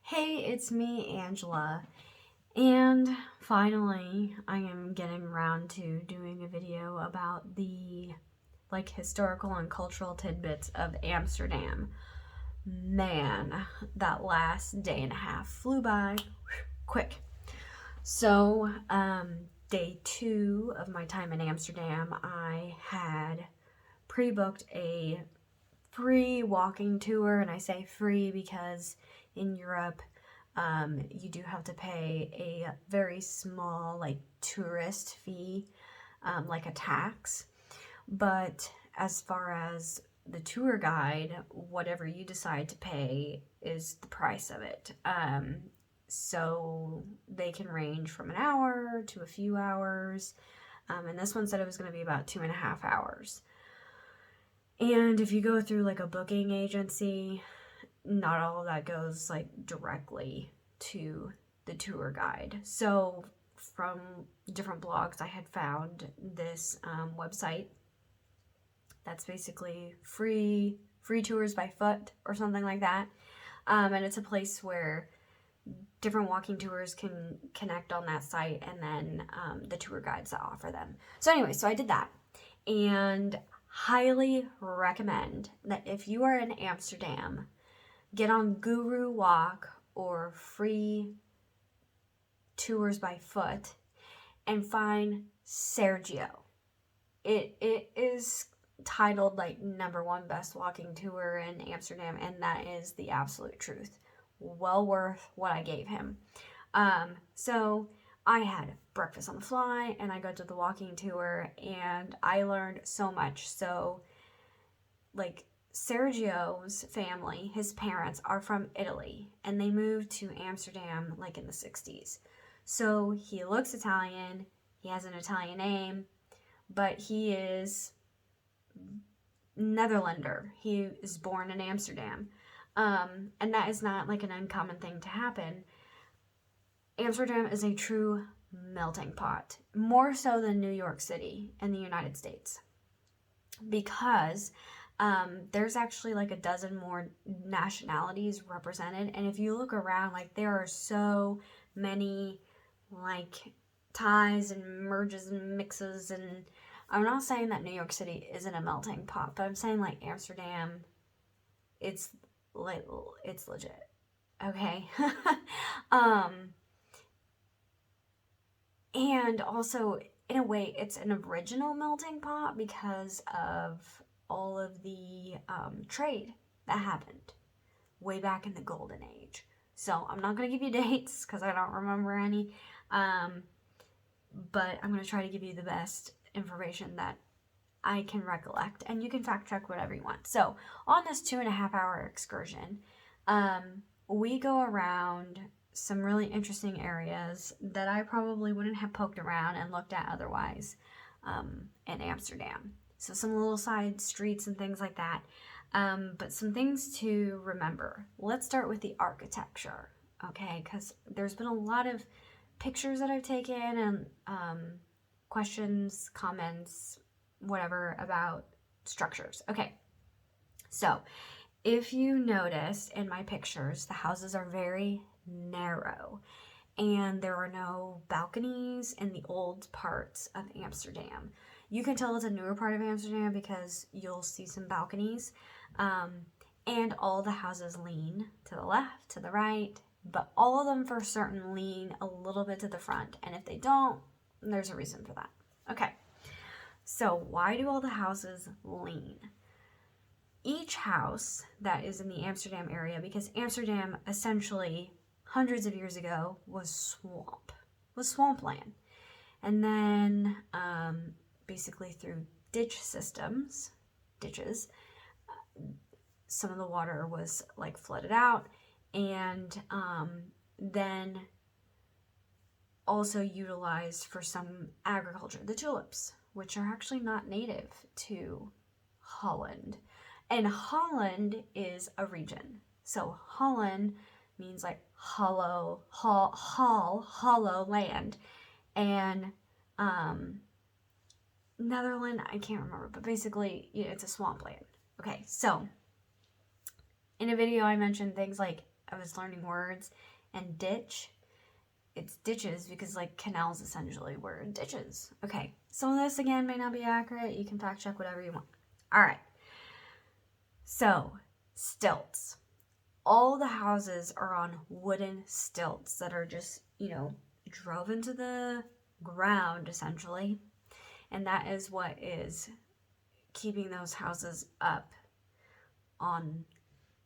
Hey, it's me, Angela, and finally I am getting around to doing a video about the historical and cultural tidbits of Amsterdam. Man, that last day and a half flew by quick. So, day 2 of my time in Amsterdam, I had pre-booked a free walking tour, and I say free because in Europe, you do have to pay a very small, tourist fee, like a tax. But as far as the tour guide, whatever you decide to pay is the price of it. So they can range from an hour to a few hours. And this one said it was going to be about 2.5 hours. And if you go through like a booking agency, not all of that goes directly to the tour guide. So from different blogs, I had found this website that's basically free tours by foot or something like that. And it's a place where different walking tours can connect on that site, and then the tour guides that offer them. So anyway, so I did that, and highly recommend that if you are in Amsterdam, get on Guru Walk or free tours by foot and find Sergio. It is titled #1 best walking tour in Amsterdam, and that is the absolute truth. Well worth what I gave him. So I had breakfast on the fly, and I got to the walking tour, and I learned so much. So, Sergio's family, his parents, are from Italy, and they moved to Amsterdam in the 60s. So he looks Italian, he has an Italian name, but he is Netherlander. He is born in Amsterdam. And that is not an uncommon thing to happen. Amsterdam is a true melting pot, more so than New York City in the United States, because there's actually a dozen more nationalities represented. And if you look around, there are so many ties and merges and mixes. And I'm not saying that New York City isn't a melting pot, but I'm saying Amsterdam, it's legit. Okay. And also, in a way, it's an original melting pot because of all of the trade that happened way back in the Golden Age. So I'm not going to give you dates because I don't remember any, but I'm going to try to give you the best information that I can recollect, and you can fact check whatever you want. So on this 2.5 hour excursion, we go around some really interesting areas that I probably wouldn't have poked around and looked at otherwise in Amsterdam. So some little side streets and things like that. But some things to remember. Let's start with the architecture, okay? Because there's been a lot of pictures that I've taken and questions, comments, whatever about structures. Okay, so if you noticed in my pictures, the houses are very narrow, and there are no balconies in the old parts of Amsterdam. You can tell it's a newer part of Amsterdam because you'll see some balconies, and all the houses lean to the left, to the right, but all of them for certain lean a little bit to the front, and if they don't, there's a reason for that. Okay, so why do all the houses lean? Each house that is in the Amsterdam area, because Amsterdam essentially hundreds of years ago was swampland. And then basically through ditches, some of the water was flooded out, and then also utilized for some agriculture. The tulips, which are actually not native to Holland. And Holland is a region. So Holland means hollow land. And Netherlands, I can't remember, but basically, it's a swampland. Okay, so in a video I mentioned things like I was learning words. And ditch, it's ditches because like canals essentially were ditches. Okay, some of this again may not be accurate. You can fact check whatever you want. All right. So, stilts. All the houses are on wooden stilts that are just, drove into the ground essentially. And that is what is keeping those houses up on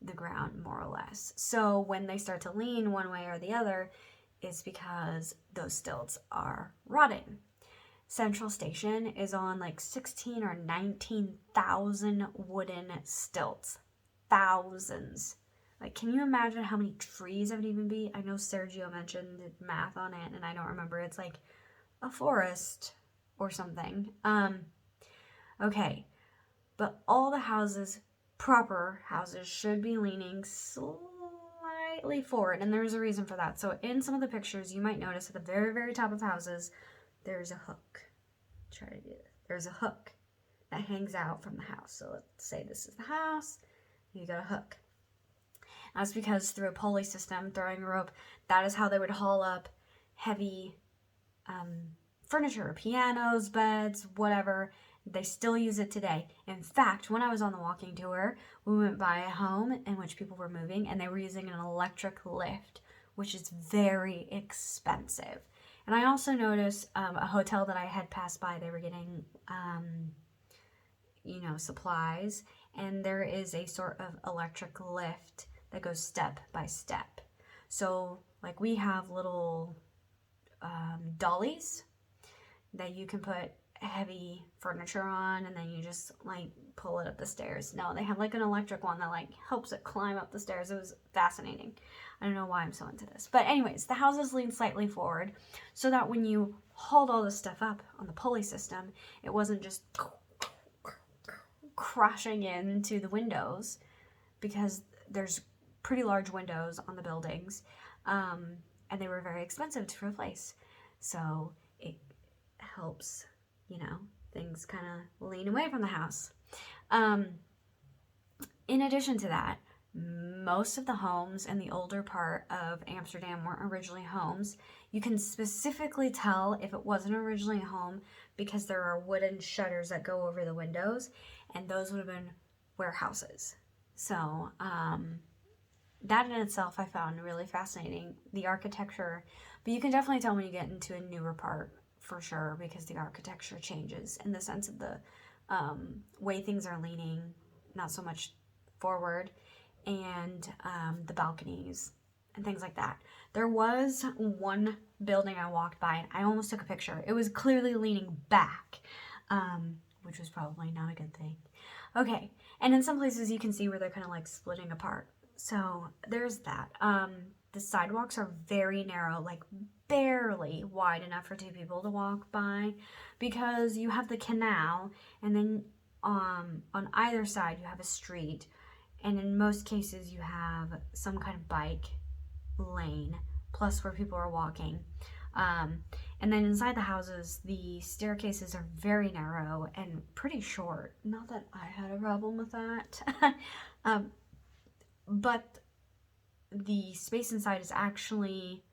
the ground more or less. So when they start to lean one way or the other, it's because those stilts are rotting. Central Station is on like 16 or 19,000 wooden stilts. Thousands. Like, can you imagine how many trees it would even be? I know Sergio mentioned the math on it, and I don't remember. It's like a forest or something. Okay. But all the houses, proper houses, should be leaning slightly forward, and there's a reason for that. So in some of the pictures, you might notice at the very, very top of houses, there's a hook. Try to do this. There's a hook that hangs out from the house. So let's say this is the house. You got a hook. That's because through a pulley system, throwing a rope, that is how they would haul up heavy furniture, pianos, beds, whatever. They still use it today. In fact, when I was on the walking tour, we went by a home in which people were moving and they were using an electric lift, which is very expensive. And I also noticed a hotel that I had passed by, they were getting, supplies. And there is a sort of electric lift that goes step by step. So, like, we have little dollies that you can put heavy furniture on, and then you just, like, pull it up the stairs. No, they have, like, an electric one that, like, helps it climb up the stairs. It was fascinating. I don't know why I'm so into this. But anyways, the houses lean slightly forward so that when you hauled all this stuff up on the pulley system, it wasn't just crashing into the windows, because there's pretty large windows on the buildings, and they were very expensive to replace. So it helps, things kind of lean away from the house. In addition to that, most of the homes in the older part of Amsterdam weren't originally homes. You can specifically tell if it wasn't originally a home because there are wooden shutters that go over the windows, and those would have been warehouses. So that in itself I found really fascinating, the architecture. But you can definitely tell when you get into a newer part, for sure, because the architecture changes in the sense of the way things are leaning, not so much forward, and the balconies and things like that. There was one building I walked by and I almost took a picture. It was clearly leaning back, which was probably not a good thing. Okay, and in some places you can see where they're kind of like splitting apart. So there's that. The sidewalks are very narrow, like barely wide enough for two people to walk by, because you have the canal, and then on either side you have a street, and in most cases you have some kind of bike lane, plus where people are walking. And then inside the houses, the staircases are very narrow and pretty short. Not that I had a problem with that. But the space inside is actually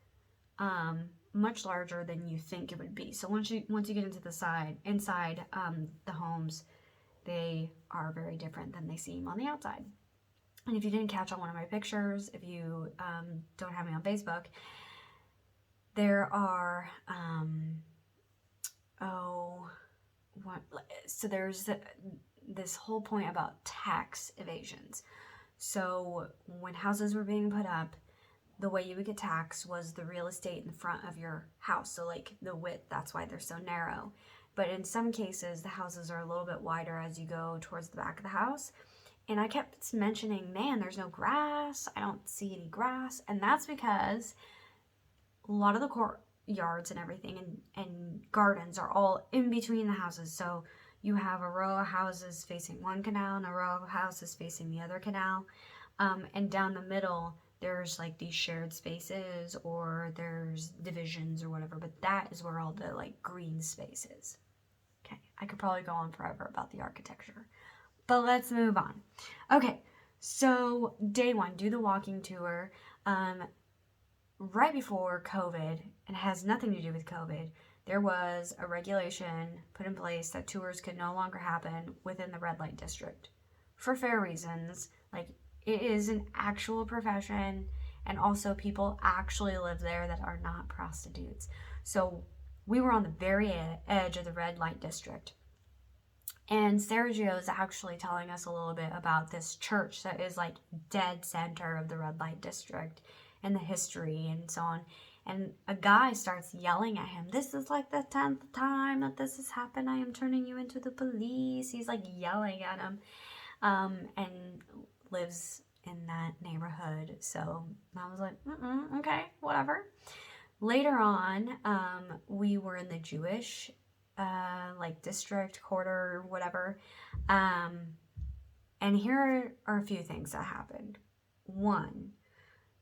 much larger than you think it would be. So once you get into the inside the homes, they are very different than they seem on the outside. And if you didn't catch on one of my pictures, if you don't have me on Facebook, there are so there's this whole point about tax evasions. So when houses were being put up, the way you would get taxed was the real estate in front of your house. So like the width, that's why they're so narrow. But in some cases, the houses are a little bit wider as you go towards the back of the house. And I kept mentioning, man, there's no grass. I don't see any grass. And that's because a lot of the courtyards and everything and gardens are all in between the houses. So you have a row of houses facing one canal and a row of houses facing the other canal. And down the middle, there's like these shared spaces, or there's divisions or whatever. But that is where all the like green space is. Okay, I could probably go on forever about the architecture. But let's move on. Okay, so day one, do the walking tour. right before COVID, and it has nothing to do with COVID, there was a regulation put in place that tours could no longer happen within the red light district for fair reasons. Like, it is an actual profession, and also people actually live there that are not prostitutes. So we were on the very edge of the red light district. And Sergio is actually telling us a little bit about this church that is like dead center of the red light district and the history and so on. And a guy starts yelling at him, "This is like the 10th time that this has happened. I am turning you into the police." He's like yelling at him, and lives in that neighborhood. So I was like, okay, whatever. Later on, we were in the Jewish like district, quarter, whatever. And here are a few things that happened. One,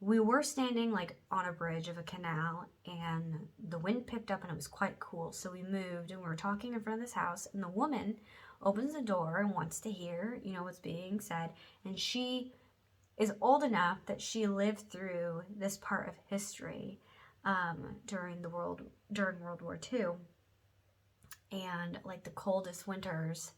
we were standing like on a bridge of a canal, and the wind picked up and it was quite cool. So we moved and we were talking in front of this house, and the woman opens the door and wants to hear, what's being said. And she is old enough that she lived through this part of history during World War II. And like the coldest winters,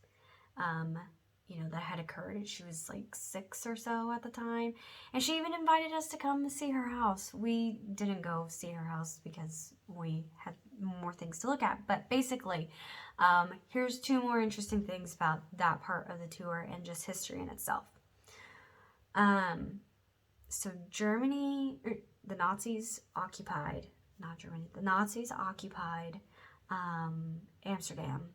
that had occurred. She was like 6 or so at the time. And she even invited us to come see her house. We didn't go see her house because we had more things to look at. But basically, here's 2 more interesting things about that part of the tour and just history in itself. So Germany, the Nazis occupied Amsterdam.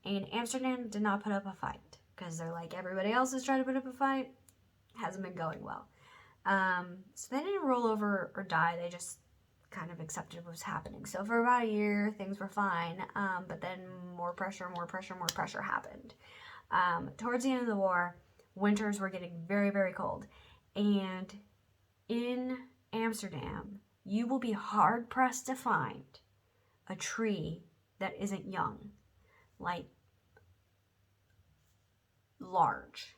And Amsterdam did not put up a fight because they're like, everybody else is trying to put up a fight. Hasn't been going well. So they didn't roll over or die. They just kind of accepted what was happening. So for about a year, things were fine. But then more pressure happened. Towards the end of the war, winters were getting very, very cold. And in Amsterdam, you will be hard-pressed to find a tree that isn't young, like large.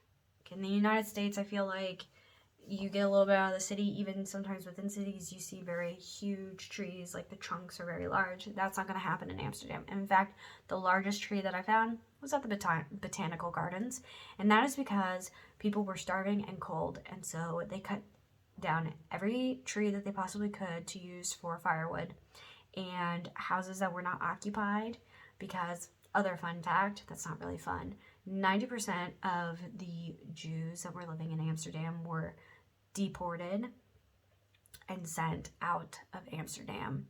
In the United States, I feel like you get a little bit out of the city, even sometimes within cities, you see very huge trees, like the trunks are very large. That's not going to happen in Amsterdam. In fact, the largest tree that I found was at the Botanical Gardens, and that is because people were starving and cold, and so they cut down every tree that they possibly could to use for firewood, and houses that were not occupied, because, other fun fact, that's not really fun, 90% of the Jews that were living in Amsterdam were deported and sent out of Amsterdam.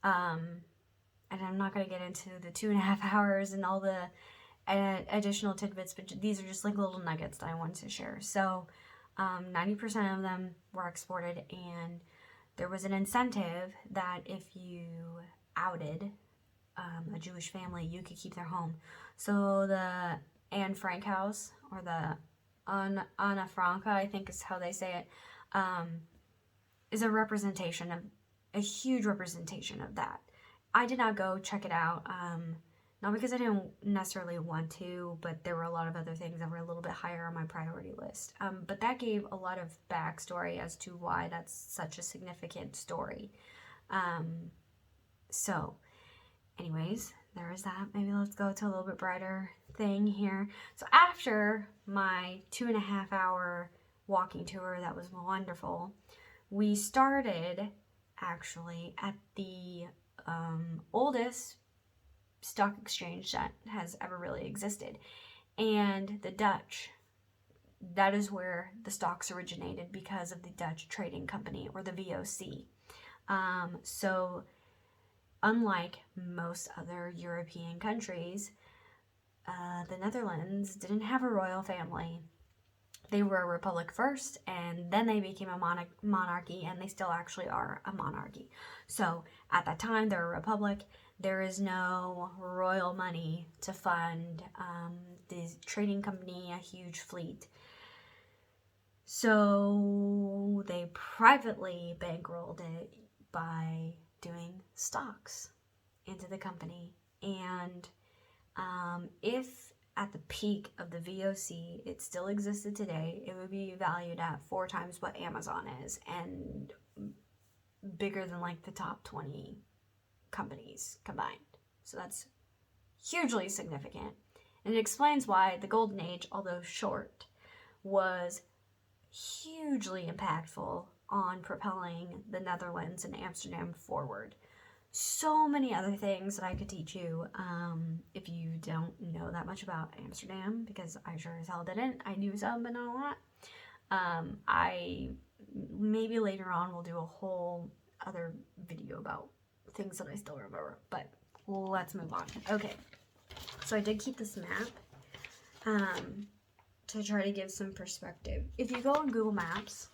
And I'm not going to get into the 2.5 hours and all the additional tidbits, but these are just like little nuggets that I wanted to share. So 90% of them were exported, and there was an incentive that if you outed a Jewish family, you could keep their home. So the Anne Frank house, or the Anna Franca, I think is how they say it, is a huge representation of that. I did not go check it out, not because I didn't necessarily want to, but there were a lot of other things that were a little bit higher on my priority list. But that gave a lot of backstory as to why that's such a significant story. So, anyways, there is that. Maybe let's go to a little bit brighter thing here. So after my 2.5 hour walking tour, that was wonderful, we started actually at the oldest stock exchange that has ever really existed, and the Dutch. That is where the stocks originated, because of the Dutch Trading Company, or the VOC. So unlike most other European countries, the Netherlands didn't have a royal family. They were a republic first, and then they became a monarchy, and they still actually are a monarchy. So at that time, they're a republic. There is no royal money to fund the trading company, a huge fleet. So they privately bankrolled it by doing stocks into the company. And if at the peak of the VOC, it still existed today, it would be valued at 4 times what Amazon is, and bigger than like the top 20 companies combined. So that's hugely significant. And it explains why the Golden Age, although short, was hugely impactful on propelling the Netherlands and Amsterdam forward. So many other things that I could teach you if you don't know that much about Amsterdam, because I sure as hell didn't. I knew some, but not a lot. I maybe later on will do a whole other video about things that I still remember, but let's move on. Okay, so I did keep this map to try to give some perspective. If you go on Google Maps,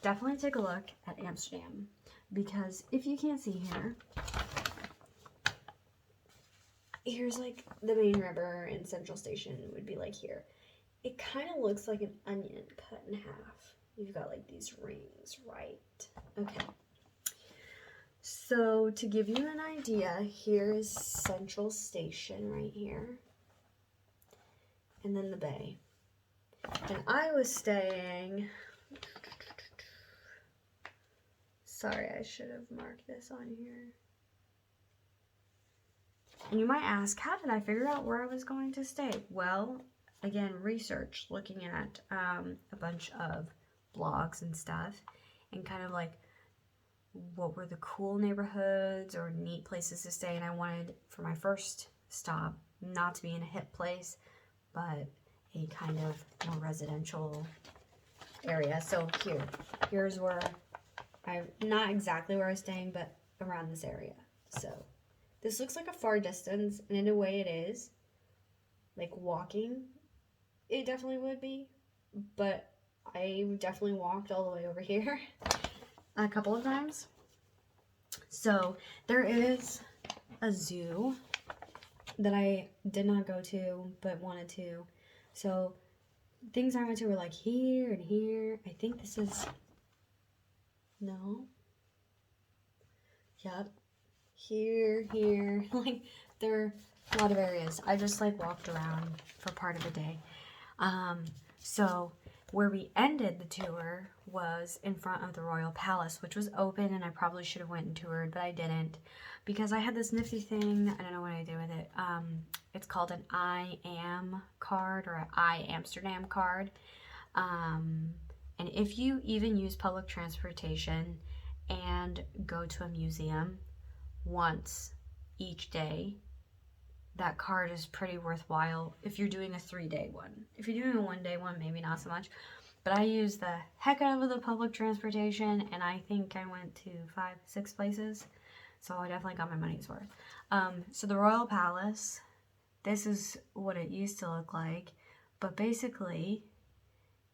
definitely take a look at Amsterdam, because if you can't see here, here's like the main river, and Central Station would be like here. It kind of looks like an onion cut in half. You've got like these rings, right? Okay. So to give you an idea, here is Central Station right here, and then the bay. And I was staying, sorry, I should have marked this on here. And you might ask, how did I figure out where I was going to stay? Well, again, research, looking at a bunch of blogs and stuff, and kind of like what were the cool neighborhoods or neat places to stay. And I wanted for my first stop not to be in a hip place, but a kind of more residential area. So here's where not exactly where I was staying, but around this area. So this looks like a far distance, and in a way it is. Like walking, it definitely would be, but I definitely walked all the way over here a couple of times. So there is a zoo that I did not go to but wanted to. So things I went to were like here and here. I think this is, no, yep, here, like there are a lot of areas. I just like walked around for part of the day. So where we ended the tour was in front of the Royal Palace, which was open, and I probably should have went and toured, but I didn't, because I had this nifty thing. I don't know what I did with it. It's called an I Am card, or an I Amsterdam card. And if you even use public transportation and go to a museum once each day, that card is pretty worthwhile if you're doing a 3-day one. If you're doing a 1-day one, maybe not so much. But I used the heck out of the public transportation, and I think I went to 5-6 places. So I definitely got my money's worth. So the Royal Palace, this is what it used to look like. But basically,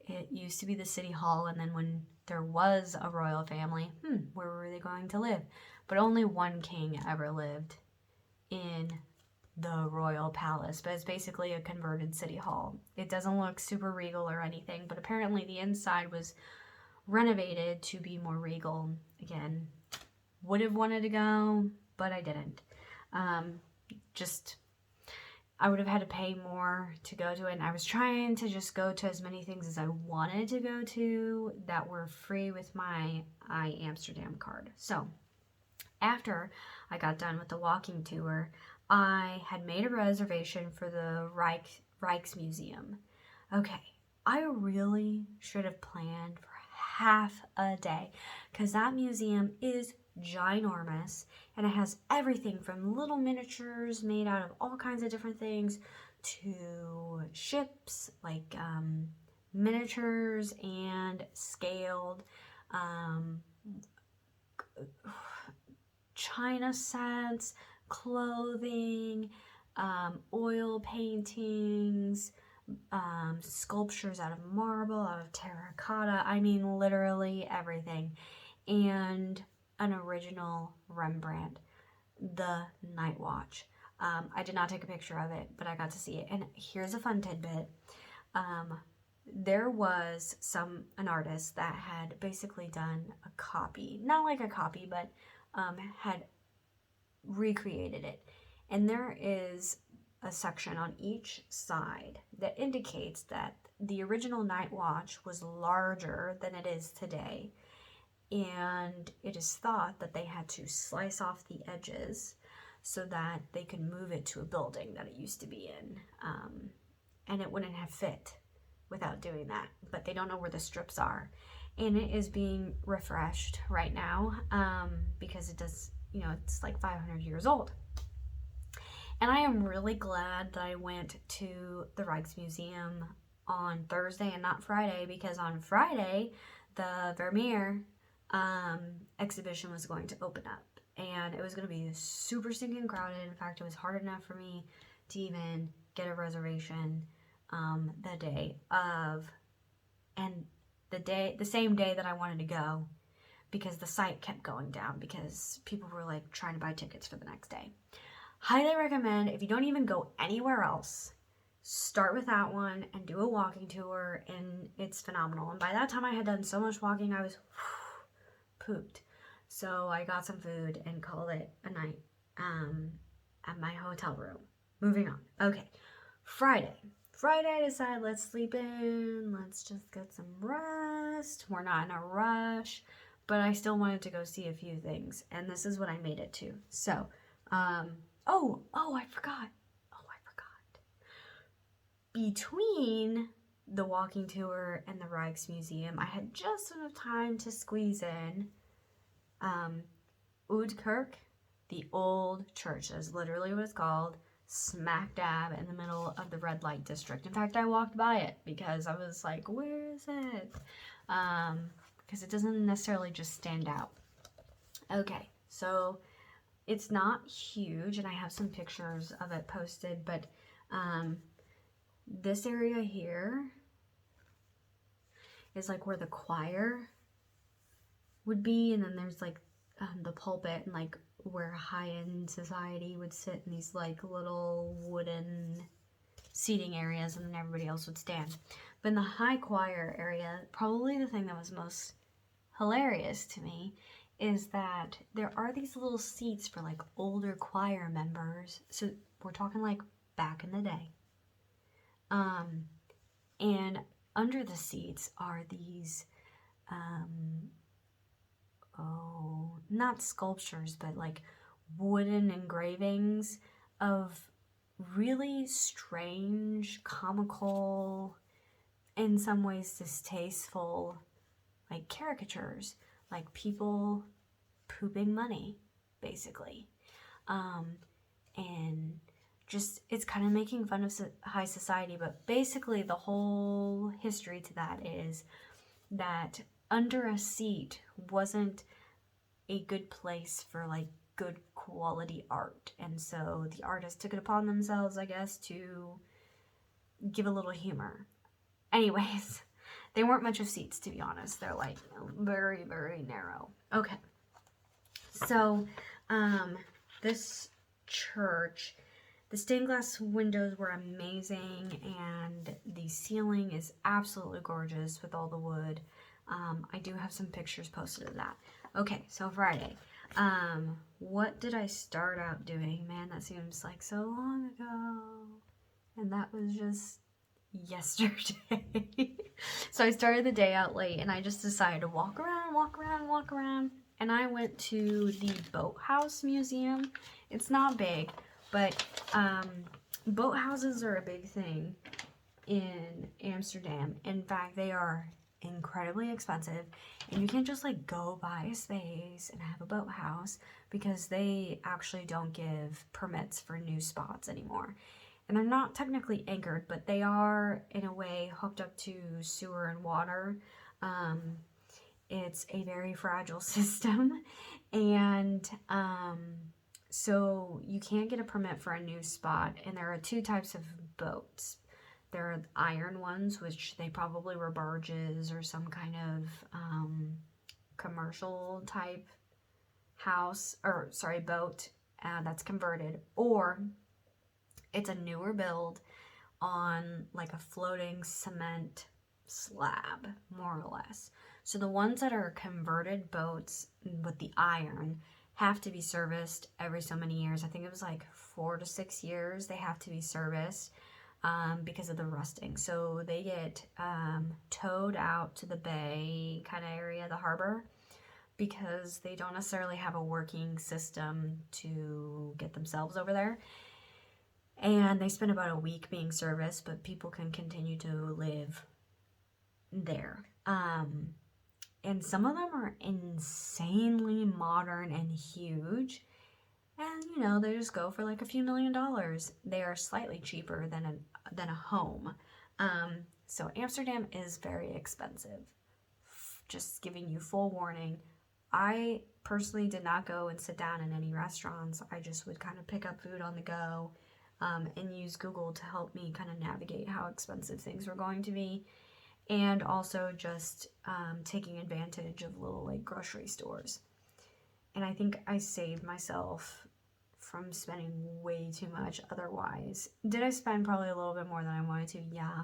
it used to be the city hall, and then when there was a royal family, where were they going to live? But only one king ever lived in the Royal Palace, but it's basically a converted city hall. It doesn't look super regal or anything, but apparently the inside was renovated to be more regal. Again, would have wanted to go, but I didn't. I would have had to pay more to go to it, and I was trying to just go to as many things as I wanted to go to that were free with my I Amsterdam card. So after I got done with the walking tour, I had made a reservation for the Rijksmuseum. Okay, I really should have planned for half a day, because that museum is ginormous, and it has everything from little miniatures made out of all kinds of different things to ships, like miniatures and scaled, china sets, clothing, oil paintings, sculptures out of marble, out of terracotta. I mean, literally everything. And an original Rembrandt, The Night Watch. I did not take a picture of it, but I got to see it. And here's a fun tidbit. There was an artist that had basically done a copy, not like a copy, but had recreated it. And there is a section on each side that indicates that the original night watch was larger than it is today, and it is thought that they had to slice off the edges so that they could move it to a building that it used to be in, and it wouldn't have fit without doing that. But they don't know where the strips are, and it is being refreshed right now, because it does, it's like 500 years old. And I am really glad that I went to the Rijksmuseum on Thursday and not Friday, because on Friday the Vermeer exhibition was going to open up, and it was going to be super stinking crowded. In fact, it was hard enough for me to even get a reservation the day of, and the same day that I wanted to go, because the site kept going down because people were like trying to buy tickets for the next day. Highly recommend, if you don't even go anywhere else, start with that one and do a walking tour, and it's phenomenal. And by that time I had done so much walking, I was pooped. So I got some food and called it a night at my hotel room. Moving on. Okay, Friday I decided, let's sleep in, let's just get some rest. We're not in a rush, but I still wanted to go see a few things, and this is what I made it to. So, I forgot. Between the walking tour and the Rijksmuseum, I had just enough time to squeeze in Oudkerk, the old church. That's literally what it's called, smack dab in the middle of the red light district. In fact, I walked by it because I was like, where is it? Because it doesn't necessarily just stand out. Okay, so it's not huge, and I have some pictures of it posted, but this area here is like where the choir would be, and then there's like the pulpit, and like where high-end society would sit in these like little wooden seating areas, and then everybody else would stand. But in the high choir area, probably the thing that was most hilarious to me is that there are these little seats for like older choir members. So we're talking like back in the day. And under the seats are these, not sculptures, but like wooden engravings of really strange, comical, in some ways distasteful, like caricatures, like people pooping money, basically. And just, it's kind of making fun of high society, but basically the whole history to that is that under a seat wasn't a good place for like good quality art, and so the artists took it upon themselves, I guess, to give a little humor. Anyways, they weren't much of seats, to be honest. They're like very, very narrow. Okay, so this church, the stained glass windows were amazing, and the ceiling is absolutely gorgeous with all the wood. I do have some pictures posted of that. Okay, so Friday. What did I start out doing? Man, that seems like so long ago. And that was just yesterday. So I started the day out late, and I just decided to walk around. And I went to the Boathouse Museum. It's not big, but boat houses are a big thing in Amsterdam. In fact, they are incredibly expensive, and you can't just like go buy a space and have a boathouse, because they actually don't give permits for new spots anymore. And they're not technically anchored, but they are in a way hooked up to sewer and water. It's a very fragile system, and so you can't get a permit for a new spot. And there are two types of boats. There are iron ones, which they probably were barges or some kind of commercial type boat that's converted, or it's a newer build on like a floating cement slab, more or less. So the ones that are converted boats with the iron have to be serviced every so many years. I think it was like 4 to 6 years they have to be serviced because of the rusting. So they get towed out to the bay kind of area, the harbor, because they don't necessarily have a working system to get themselves over there. And they spend about a week being serviced, but people can continue to live there. And some of them are insanely modern and huge. And, you know, they just go for like a few $1,000,000. They are slightly cheaper than a home. So Amsterdam is very expensive. Just giving you full warning. I personally did not go and sit down in any restaurants. I just would kind of pick up food on the go and use Google to help me kind of navigate how expensive things were going to be. And also just taking advantage of little like grocery stores. And I think I saved myself from spending way too much otherwise. Did I spend probably a little bit more than I wanted to? Yeah.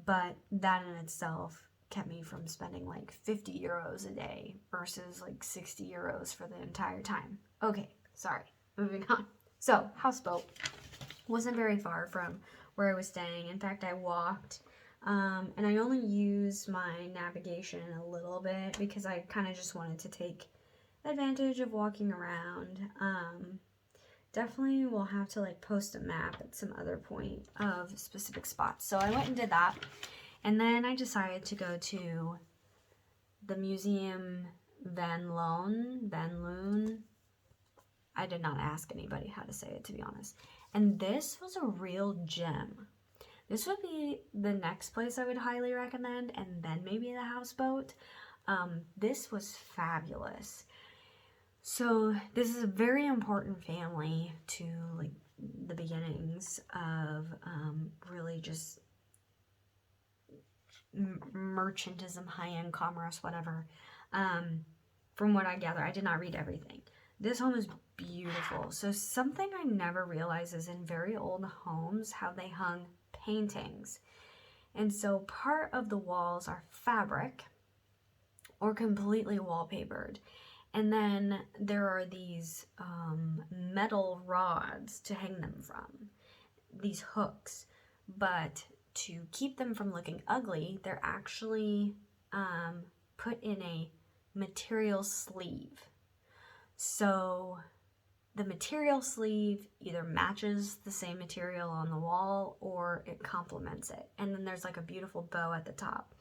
But that in itself kept me from spending like 50 euros a day versus like 60 euros for the entire time. Okay, sorry, moving on. So, houseboat wasn't very far from where I was staying. In fact, I walked, and I only used my navigation a little bit because I kind of just wanted to take advantage of walking around. Definitely will have to like post a map at some other point of specific spots. So I went and did that. And then I decided to go to the Museum Van Loon. I did not ask anybody how to say it, to be honest. And this was a real gem. This would be the next place I would highly recommend, and then maybe the houseboat. This was fabulous. So this is a very important family to like the beginnings of really just merchantism, high-end commerce, whatever. From what I gather, I did not read everything. This home is beautiful. So something I never realized is in very old homes how they hung paintings. And so part of the walls are fabric or completely wallpapered. And then there are these metal rods to hang them from, these hooks. But to keep them from looking ugly, they're actually put in a material sleeve. So the material sleeve either matches the same material on the wall or it complements it. And then there's like a beautiful bow at the top.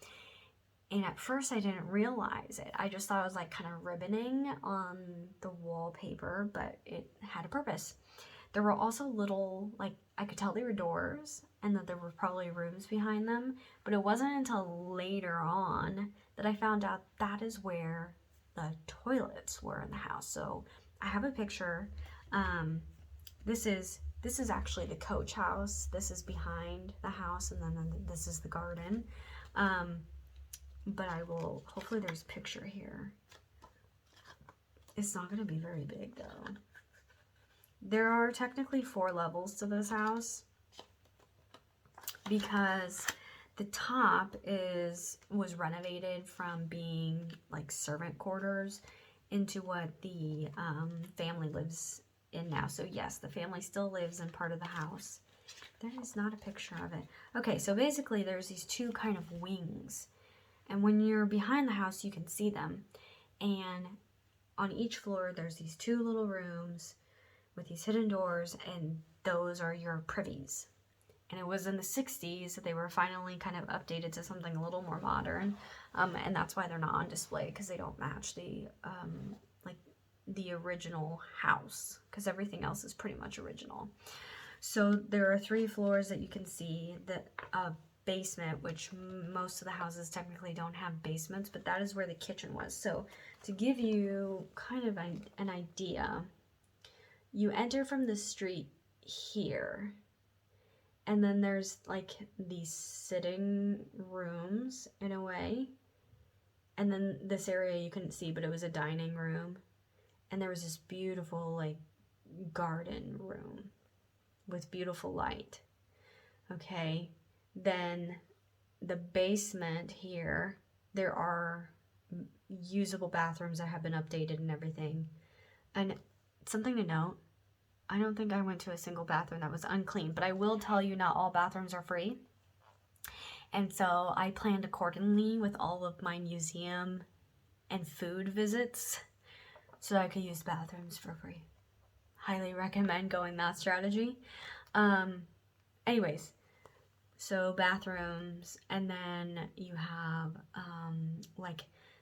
And at first I didn't realize it. I just thought it was like kind of ribboning on the wallpaper, but it had a purpose. There were also little, like, I could tell they were doors and that there were probably rooms behind them, but it wasn't until later on that I found out that is where the toilets were in the house. So I have a picture. This is actually the coach house. This is behind the house, and then this is the garden. But I will, hopefully there's a picture here. It's not going to be very big though. There are technically 4 levels to this house because the top was renovated from being like servant quarters into what the family lives in now. So yes, the family still lives in part of the house. There is not a picture of it. Okay, so basically there's these 2 kind of wings. And when you're behind the house, you can see them. And on each floor, there's these 2 little rooms with these hidden doors, and those are your privies. And it was in the 60s that they were finally kind of updated to something a little more modern. And that's why they're not on display, because they don't match the the original house, because everything else is pretty much original. So there are 3 floors that you can see. The basement, which most of the houses technically don't have basements, but that is where the kitchen was. So to give you kind of an idea, you enter from the street here, and then there's like these sitting rooms in a way, and then this area you couldn't see, but it was a dining room, and there was this beautiful like garden room with beautiful light. Okay, then the basement here, there are usable bathrooms that have been updated and everything. And something to note, I don't think I went to a single bathroom that was unclean, but I will tell you not all bathrooms are free. And so I planned accordingly with all of my museum and food visits so that I could use bathrooms for free. Highly recommend going that strategy. Anyways, so bathrooms, and then you have like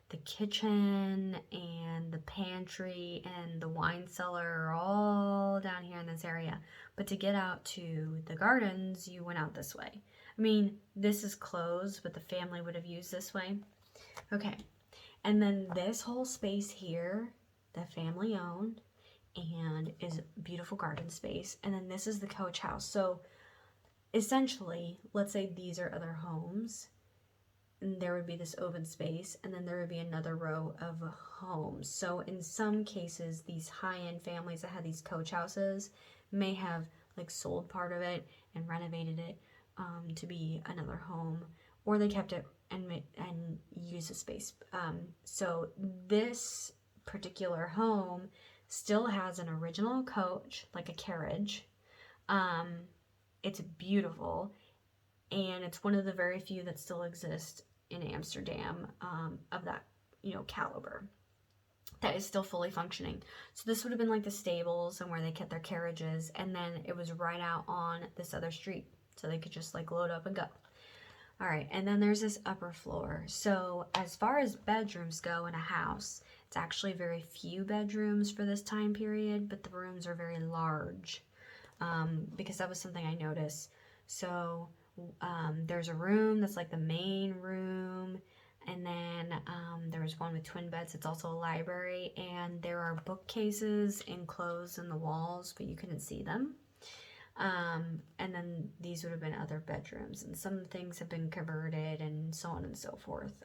the kitchen and the pantry and the wine cellar are all down here in this area. But to get out to the gardens, you went out this way. I mean, this is closed, but the family would have used this way. Okay, and then this whole space here, the family owned, and is beautiful garden space. And then this is the coach house. So essentially, let's say these are other homes, and there would be this open space, and then there would be another row of homes. So in some cases, these high-end families that had these coach houses may have like sold part of it and renovated it to be another home, or they kept it and used the space. So this particular home still has an original coach, like a carriage. It's beautiful, and it's one of the very few that still exist in Amsterdam of that, caliber that is still fully functioning. So this would have been like the stables and where they kept their carriages, and then it was right out on this other street, so they could just like load up and go. All right, and then there's this upper floor. So as far as bedrooms go in a house, it's actually very few bedrooms for this time period, but the rooms are very large. Because that was something I noticed. So there's a room that's like the main room, and then there was one with twin beds. It's also a library, and there are bookcases enclosed in the walls, but you couldn't see them. And then these would have been other bedrooms, and some things have been converted and so on and so forth.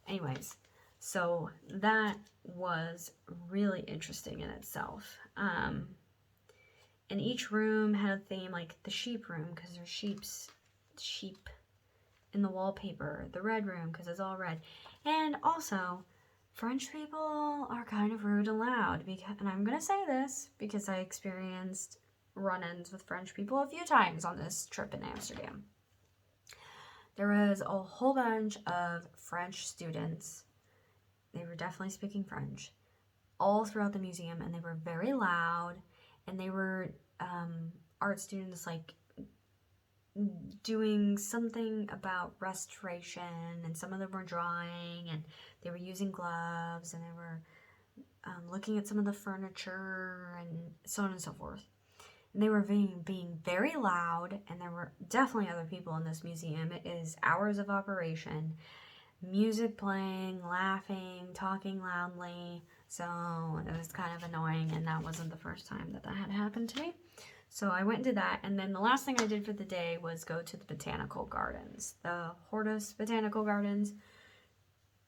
Anyways, so that was really interesting in itself. And each room had a theme, like the sheep room, because there's sheep in the wallpaper. The red room, because it's all red. And also, French people are kind of rude and loud. And I'm going to say this because I experienced run-ins with French people a few times on this trip in Amsterdam. There was a whole bunch of French students. They were definitely speaking French all throughout the museum, and they were very loud. And they were art students, like, doing something about restoration, and some of them were drawing, and they were using gloves, and they were looking at some of the furniture, and so on and so forth. And they were being very loud, and there were definitely other people in this museum. It is hours of operation, music playing, laughing, talking loudly. So it was kind of annoying, and that wasn't the first time that had happened to me. So I went and did that, and then the last thing I did for the day was go to the botanical gardens, the Hortus Botanical Gardens.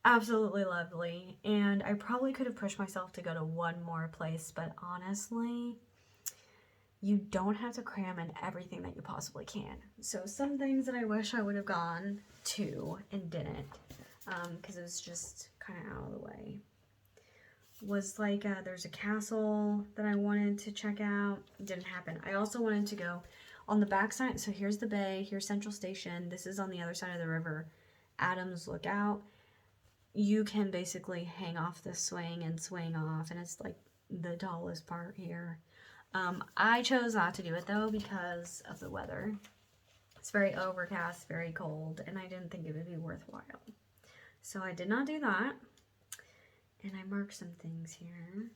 Absolutely lovely, and I probably could have pushed myself to go to one more place, but honestly, you don't have to cram in everything that you possibly can. So some things that I wish I would have gone to and didn't, because it was just kind of out of the way, was like there's a castle that I wanted to check out. It didn't happen. I also wanted to go on the backside. So here's the bay, here's Central Station. This is on the other side of the river, Adams Lookout. You can basically hang off the swing and swing off, and it's like the tallest part here. I chose not to do it though because of the weather. It's very overcast, very cold, and I didn't think it would be worthwhile. So I did not do that. And I marked some things here.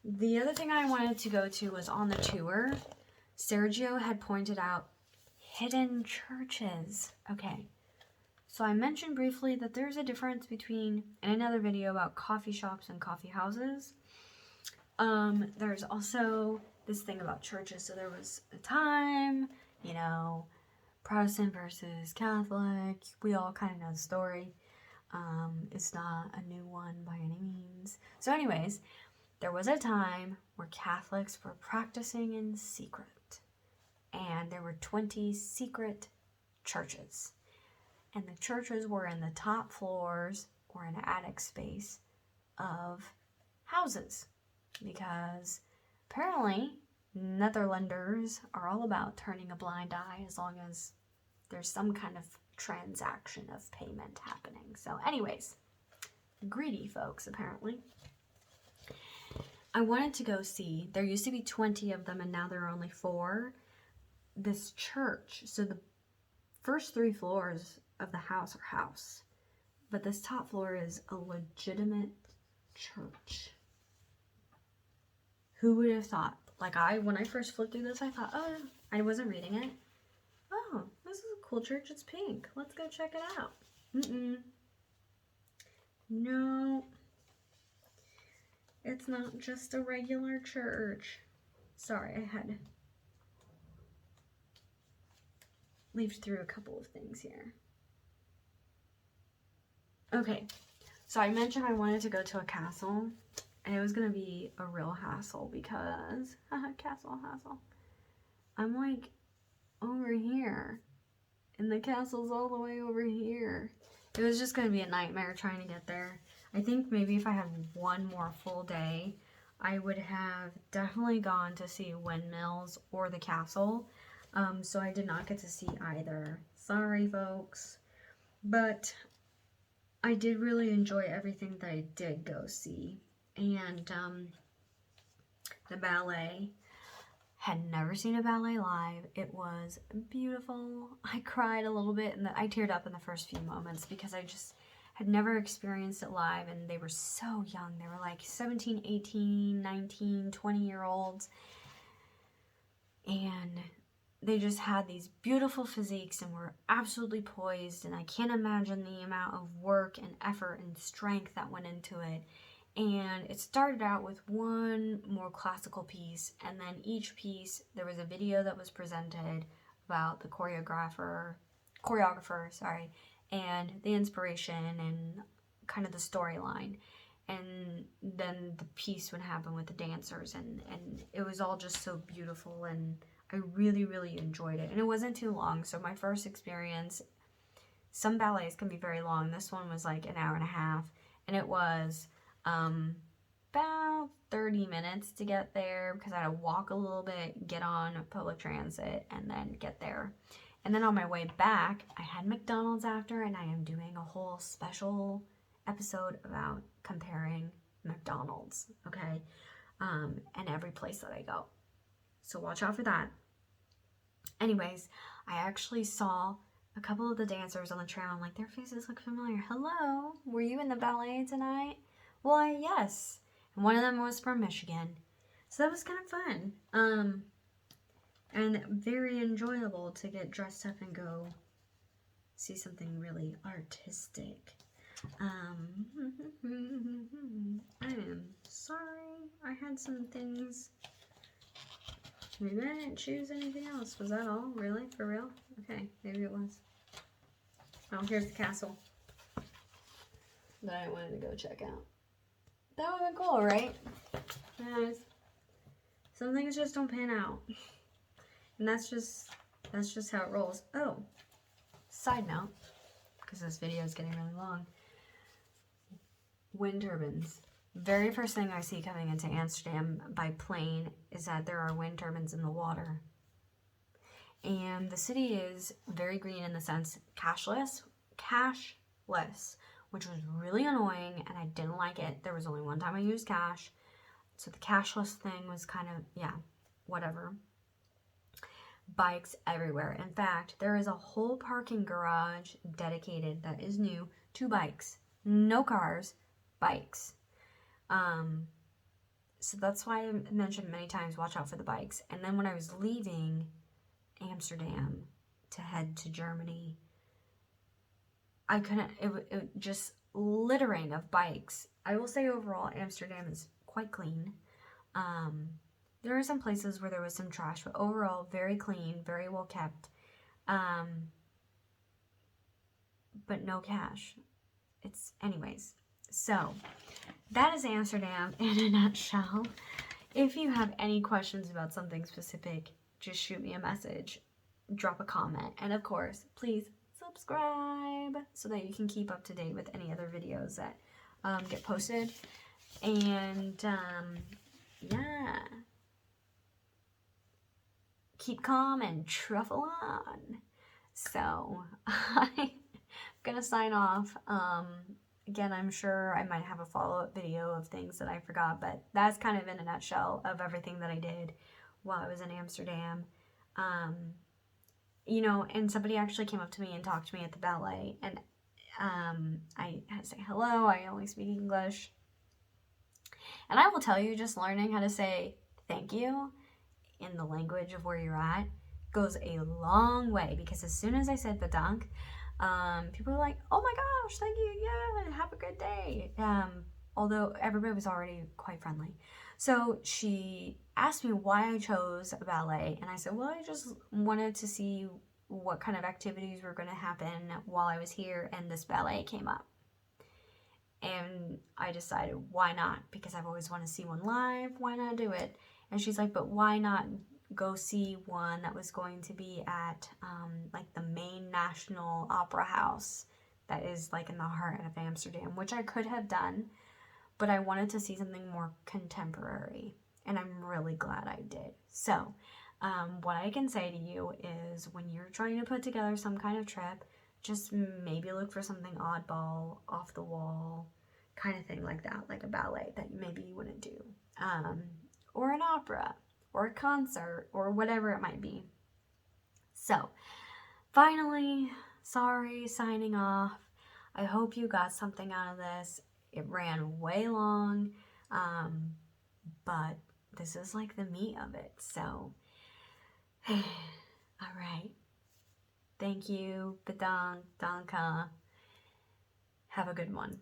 The other thing I wanted to go to was on the tour. Sergio had pointed out hidden churches. Okay, so I mentioned briefly that there's a difference between, in another video about coffee shops and coffee houses. There's also this thing about churches. So there was a time, Protestant versus Catholic. We all kind of know the story. It's not a new one by any means. So anyways, there was a time where Catholics were practicing in secret, and there were 20 secret churches, and the churches were in the top floors or an attic space of houses, because apparently Netherlanders are all about turning a blind eye as long as there's some kind of transaction of payment happening. So anyways, greedy folks apparently. I wanted to go see, there used to be 20 of them and now there are only 4, this church. So the first 3 floors of the house are house, but this top floor is a legitimate church. Who would have thought? Like when I first flipped through this, I thought, oh, I wasn't reading it. Oh, this is a cool church. It's pink. Let's go check it out. No. It's not just a regular church. Sorry, I had leafed through a couple of things here. Okay, so I mentioned I wanted to go to a castle, and it was going to be a real hassle because, castle hassle. I'm like over here, and the castle's all the way over here. It was just going to be a nightmare trying to get there. I think maybe if I had one more full day, I would have definitely gone to see windmills or the castle. So I did not get to see either. Sorry, folks. But I did really enjoy everything that I did go see. And the ballet. Had never seen a ballet live. It was beautiful. I cried a little bit, and I teared up in the first few moments because I just had never experienced it live, and they were so young. They were like 17, 18, 19, 20-year-olds. And they just had these beautiful physiques and were absolutely poised, and I can't imagine the amount of work and effort and strength that went into it. And it started out with one more classical piece, and then each piece, there was a video that was presented about the choreographer, and the inspiration and kind of the storyline. And then the piece would happen with the dancers, and it was all just so beautiful, and I really, really enjoyed it. And it wasn't too long, so my first experience, some ballets can be very long. This one was like an hour and a half, and it was about 30 minutes to get there because I had to walk a little bit, get on public transit, and then get there. And then on my way back, I had McDonald's after, and I am doing a whole special episode about comparing McDonald's, okay, and every place that I go. So watch out for that. Anyways, I actually saw a couple of the dancers on the trail. I'm like, their faces look familiar. Hello, were you in the ballet tonight? Why, yes. And one of them was from Michigan. So that was kind of fun. And very enjoyable to get dressed up and go see something really artistic. I am sorry. I had some things. Maybe I didn't choose anything else. Was that all? Really? For real? Okay, maybe it was. Oh, here's the castle that I wanted to go check out. That would have been cool, right? Yes. Some things just don't pan out. And that's just how it rolls. Oh, side note, because this video is getting really long. Wind turbines. Very first thing I see coming into Amsterdam by plane is that there are wind turbines in the water. And the city is very green in the sense cashless, which was really annoying, and I didn't like it. There was only one time I used cash, so the cashless thing was kind of, yeah, whatever. Bikes everywhere. In fact, there is a whole parking garage dedicated that is new to bikes. No cars, bikes. So that's why I mentioned many times, watch out for the bikes. And then when I was leaving Amsterdam to head to Germany, I couldn't, it just littering of bikes. I will say overall, Amsterdam is quite clean. There are some places where there was some trash, but overall, very clean, very well kept. But no cash. Anyways. So, that is Amsterdam in a nutshell. If you have any questions about something specific, just shoot me a message, drop a comment, and of course, please subscribe so that you can keep up to date with any other videos that get posted. And yeah, keep calm and truffle on. So I'm gonna sign off. Again, I'm sure I might have a follow-up video of things that I forgot, but that's kind of in a nutshell of everything that I did while I was in Amsterdam. You know, and somebody actually came up to me and talked to me at the ballet, and I had to say hello. I only speak English. And I will tell you, just learning how to say thank you in the language of where you're at goes a long way, because as soon as I said bedankt, people were like, oh my gosh, thank you, yeah, have a good day. Although everybody was already quite friendly. So she asked me why I chose ballet, and I said, well, I just wanted to see what kind of activities were going to happen while I was here, and this ballet came up. And I decided, why not? Because I've always wanted to see one live, why not do it? And she's like, but why not go see one that was going to be at like the main National Opera House that is like in the heart of Amsterdam, which I could have done, but I wanted to see something more contemporary, and I'm really glad I did. So what I can say to you is, when you're trying to put together some kind of trip, just maybe look for something oddball, off the wall kind of thing like that, like a ballet that maybe you wouldn't do, or an opera, or a concert, or whatever it might be. So, finally, sorry, signing off. I hope you got something out of this. It ran way long, but this is like the meat of it. So, all right. Thank you. Bedankt. Danke. Have a good one.